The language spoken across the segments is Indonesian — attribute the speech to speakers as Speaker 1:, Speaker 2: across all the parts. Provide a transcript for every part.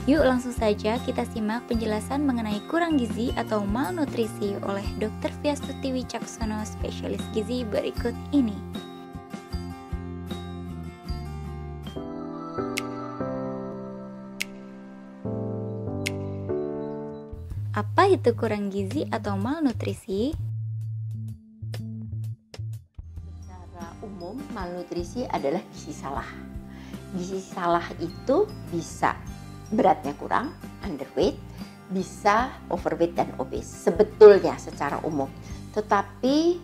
Speaker 1: Yuk langsung saja kita simak penjelasan mengenai kurang gizi atau malnutrisi oleh Dr. Viastuti Wicaksono, spesialis gizi berikut ini. Apa itu kurang gizi atau malnutrisi?
Speaker 2: Secara umum, malnutrisi adalah gizi salah. Gizi salah itu bisa beratnya kurang, underweight, bisa overweight dan obese sebetulnya secara umum. Tetapi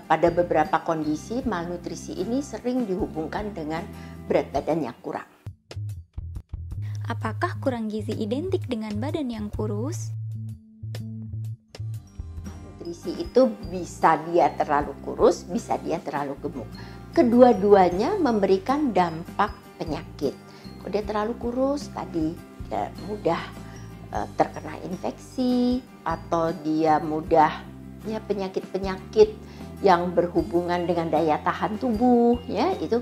Speaker 2: pada beberapa kondisi malnutrisi ini sering dihubungkan dengan berat badan yang kurang.
Speaker 1: Apakah kurang gizi identik dengan badan yang kurus?
Speaker 2: Malnutrisi itu bisa dia terlalu kurus, bisa dia terlalu gemuk. Kedua-duanya memberikan dampak penyakit. Kalau dia terlalu kurus tadi dia mudah terkena infeksi atau dia mudah penyakit-penyakit yang berhubungan dengan daya tahan tubuh ya itu.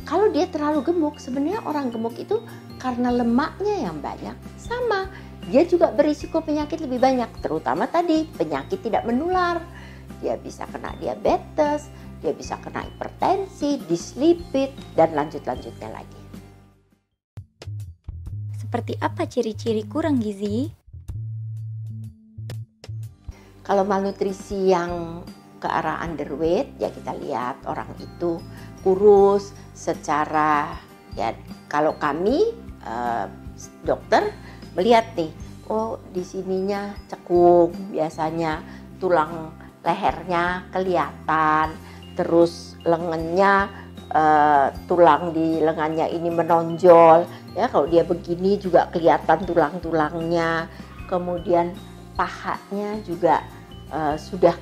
Speaker 2: Kalau dia terlalu gemuk, sebenarnya orang gemuk itu karena lemaknya yang banyak sama dia juga berisiko penyakit lebih banyak, terutama tadi penyakit tidak menular. Dia bisa kena diabetes, dia bisa kena hipertensi, dislipid dan lanjut-lanjutnya lagi.
Speaker 1: Seperti apa ciri-ciri kurang gizi?
Speaker 2: Kalau malnutrisi yang ke arah underweight, ya kita lihat orang itu kurus secara, ya kalau kami dokter melihat nih, oh di sininya cekung, biasanya tulang lehernya kelihatan, terus lengannya tulang di lengannya ini menonjol. Ya, kalau dia begini juga kelihatan tulang-tulangnya, kemudian pahanya juga sudah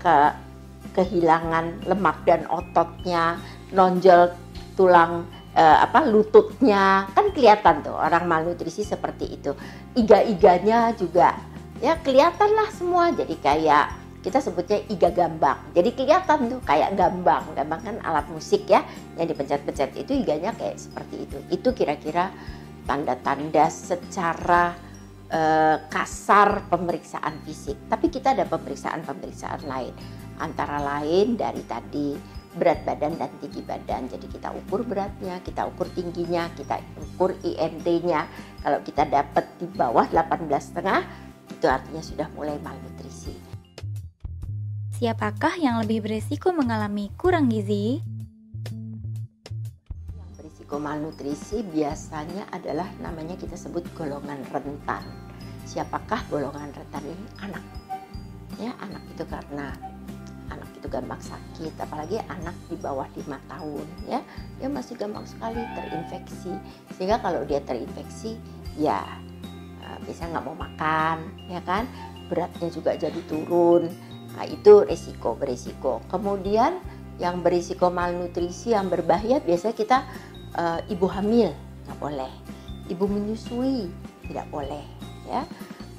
Speaker 2: kehilangan lemak dan ototnya, nonjol tulang lututnya, kan kelihatan tuh orang malnutrisi seperti itu. Iga-iganya juga ya kelihatan lah semua, jadi kayak kita sebutnya iga gambang. Jadi kelihatan tuh kayak gambang. Gambang kan alat musik ya, yang dipencet-pencet itu iganya kayak seperti itu. Itu kira-kira tanda-tanda secara kasar pemeriksaan fisik. Tapi kita ada pemeriksaan lain. Antara lain dari tadi berat badan dan tinggi badan. Jadi kita ukur beratnya, kita ukur tingginya, kita ukur IMT-nya. Kalau kita dapat di bawah 18,5, itu artinya sudah mulai malnutrisi.
Speaker 1: Siapakah yang lebih beresiko mengalami kurang gizi?
Speaker 2: Malnutrisi biasanya adalah namanya kita sebut golongan rentan. Siapakah golongan rentan ini? Anak. Ya, anak itu karena anak itu gampang sakit, apalagi anak di bawah 5 tahun ya. Dia masih gampang sekali terinfeksi. Sehingga kalau dia terinfeksi ya biasanya nggak mau makan, ya kan? Beratnya juga jadi turun. Nah, itu berisiko. Kemudian yang berisiko malnutrisi yang berbahaya biasanya kita ibu hamil nggak boleh, ibu menyusui tidak boleh ya.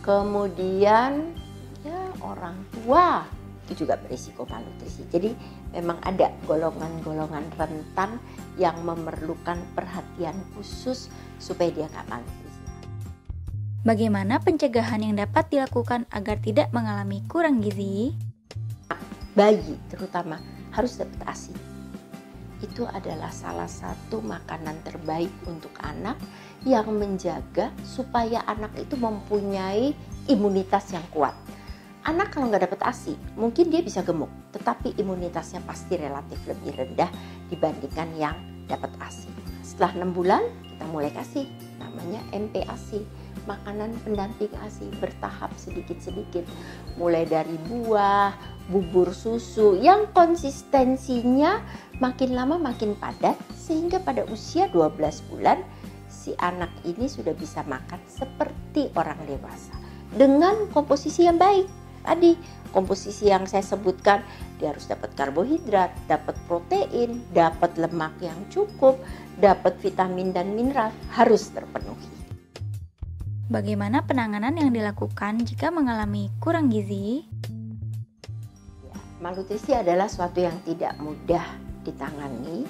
Speaker 2: Kemudian ya orang tua itu juga berisiko malnutrisi. Jadi memang ada golongan-golongan rentan yang memerlukan perhatian khusus supaya dia nggak malnutrisi.
Speaker 1: Bagaimana pencegahan yang dapat dilakukan agar tidak mengalami kurang gizi?
Speaker 2: Bayi terutama harus dapat ASI. Itu adalah salah satu makanan terbaik untuk anak yang menjaga supaya anak itu mempunyai imunitas yang kuat. Anak kalau nggak dapat ASI, mungkin dia bisa gemuk, tetapi imunitasnya pasti relatif lebih rendah dibandingkan yang dapat ASI. Setelah 6 bulan, kita mulai kasih namanya MPASI, makanan pendamping ASI, bertahap sedikit-sedikit. Mulai dari buah, bubur susu yang konsistensinya makin lama makin padat, sehingga pada usia 12 bulan si anak ini sudah bisa makan seperti orang dewasa dengan komposisi yang baik. Tadi komposisi yang saya sebutkan, dia harus dapat karbohidrat, dapat protein, dapat lemak yang cukup, dapat vitamin dan mineral, harus terpenuhi.
Speaker 1: Bagaimana penanganan yang dilakukan jika mengalami kurang gizi?
Speaker 2: Malnutrisi adalah suatu yang tidak mudah ditangani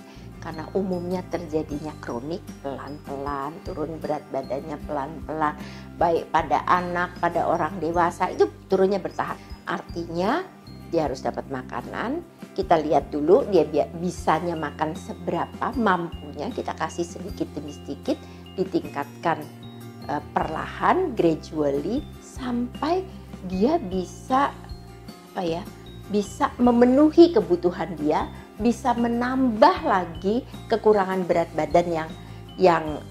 Speaker 2: karena umumnya terjadinya kronik, pelan-pelan, turun berat badannya pelan-pelan, baik pada anak, pada orang dewasa, itu turunnya bertahap. Artinya dia harus dapat makanan, kita lihat dulu dia bisanya makan seberapa, mampunya kita kasih sedikit demi sedikit, ditingkatkan perlahan, gradually, sampai dia bisa bisa memenuhi kebutuhan dia, bisa menambah lagi kekurangan berat badan yang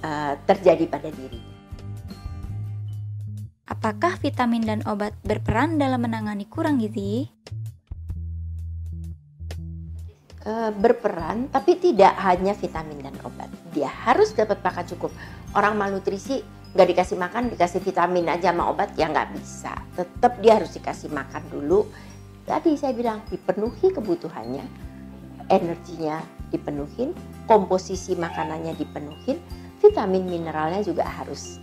Speaker 2: terjadi pada dirinya.
Speaker 1: Apakah vitamin dan obat berperan dalam menangani kurang gizi?
Speaker 2: Berperan, tapi tidak hanya vitamin dan obat. Dia harus dapat makan cukup. Orang malnutrisi nggak dikasih makan, dikasih vitamin aja sama obat, ya nggak bisa. Tetap dia harus dikasih makan dulu. Tadi saya bilang dipenuhi kebutuhannya, energinya dipenuhin, komposisi makanannya dipenuhin, vitamin mineralnya juga harus.